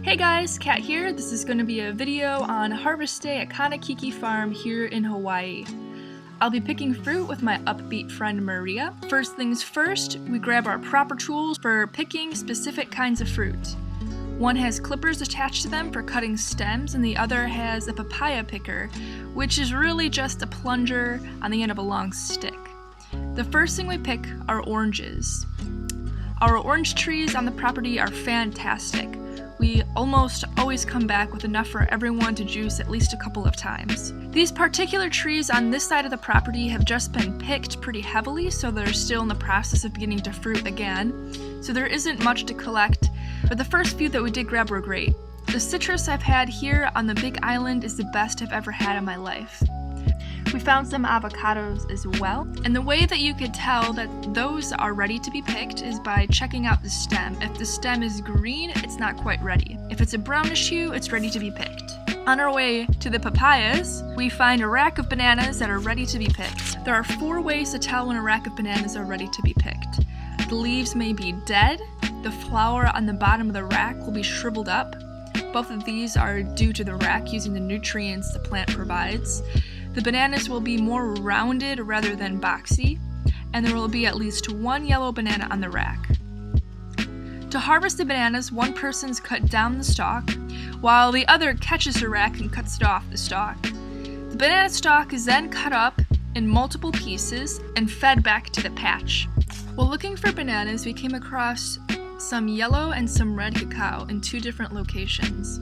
Hey guys, Kat here. This is going to be a video on harvest day at Kanekiki Farm here in Hawaii. I'll be picking fruit with my upbeat friend Maria. First things first, we grab our proper tools for picking specific kinds of fruit. One has clippers attached to them for cutting stems, and the other has a papaya picker, which is really just a plunger on the end of a long stick. The first thing we pick are oranges. Our orange trees on the property are fantastic. We almost always come back with enough for everyone to juice at least a couple of times. These particular trees on this side of the property have just been picked pretty heavily, so they're still in the process of beginning to fruit again. So there isn't much to collect, but the first few that we did grab were great. The citrus I've had here on the Big Island is the best I've ever had in my life. We found some avocados as well, and the way that you could tell that those are ready to be picked is by checking out the stem. If the stem is green, it's not quite ready. If it's a brownish hue, it's ready to be picked. On our way to the papayas, we find a rack of bananas that are ready to be picked. There are 4 ways to tell when a rack of bananas are ready to be picked. The leaves may be dead, the flower on the bottom of the rack will be shriveled up. Both of these are due to the rack using the nutrients the plant provides. The bananas will be more rounded rather than boxy, and there will be at least 1 yellow banana on the rack. To harvest the bananas, one person's cut down the stalk, while the other catches the rack and cuts it off the stalk. The banana stalk is then cut up in multiple pieces and fed back to the patch. While looking for bananas, we came across some yellow and some red cacao in 2 different locations.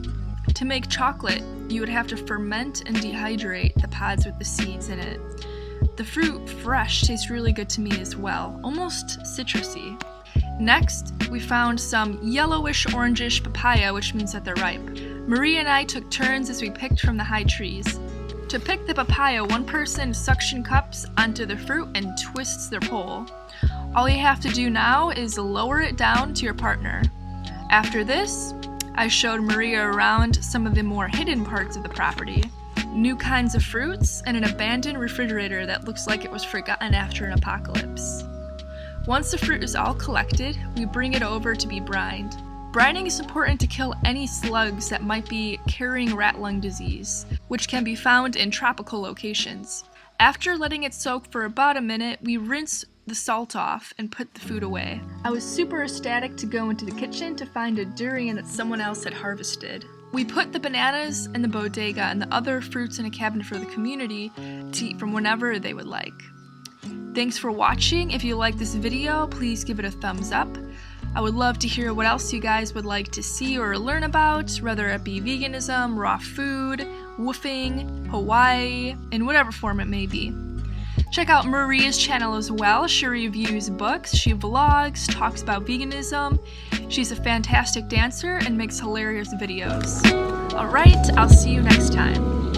To make chocolate, you would have to ferment and dehydrate the pods with the seeds in it. The fruit, fresh, tastes really good to me as well, almost citrusy. Next, we found some yellowish orangish papaya, which means that they're ripe. Maria and I took turns as we picked from the high trees. To pick the papaya, one person suction cups onto the fruit and twists their pole. All you have to do now is lower it down to your partner. After this, I showed Maria around some of the more hidden parts of the property. New kinds of fruits and an abandoned refrigerator that looks like it was forgotten after an apocalypse. Once the fruit is all collected, we bring it over to be brined. Brining is important to kill any slugs that might be carrying rat lung disease, which can be found in tropical locations. After letting it soak for about a minute, we rinse the salt off and put the food away. I was super ecstatic to go into the kitchen to find a durian that someone else had harvested. We put the bananas in the bodega and the other fruits in a cabinet for the community to eat from whenever they would like. Thanks for watching. If you like this video, please give it a thumbs up. I would love to hear what else you guys would like to see or learn about, whether it be veganism, raw food, woofing, Hawaii, in whatever form it may be. Check out Maria's channel as well. She reviews books, she vlogs, talks about veganism. She's a fantastic dancer and makes hilarious videos. Alright, I'll see you next time.